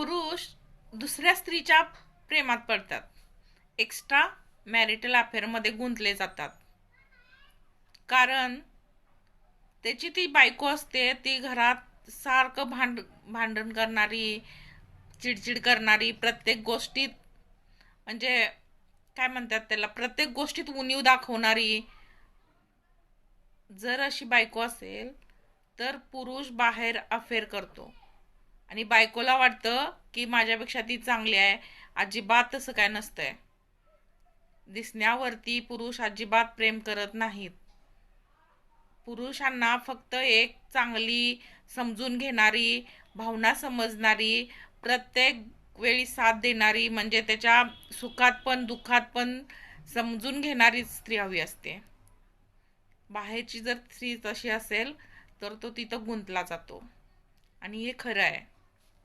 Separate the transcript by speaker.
Speaker 1: पुरुष दुसऱ्या स्त्रीच्या प्रेमात पडतात, एक्स्ट्रा मॅरिटल अफेअरमध्ये गुंतले जातात. कारण त्याची ती बायको असते, ती घरात सारखं भांडण करणारी, चिडचिड करणारी, प्रत्येक गोष्टीत म्हणजे काय म्हणतात त्याला, प्रत्येक गोष्टीत उणीव दाखवणारी. जर अशी बायको असेल तर पुरुष बाहेर अफेअर करतो आणि बायकोला वाटतं की माझ्यापेक्षा ती चांगली आहे. अजिबात तसं काय नसतंय. दिसण्यावरती पुरुष अजिबात प्रेम करत नाहीत. पुरुषांना फक्त एक चांगली, समजून घेणारी, भावना समजणारी, प्रत्येक वेळी साथ देणारी, म्हणजे त्याच्या सुखात पण दुःखात पण समजून घेणारी स्त्री हवी असते. बाहेरची जर स्त्री तशी असेल तर तो तिथं गुंतला जातो आणि हे खरं आहे.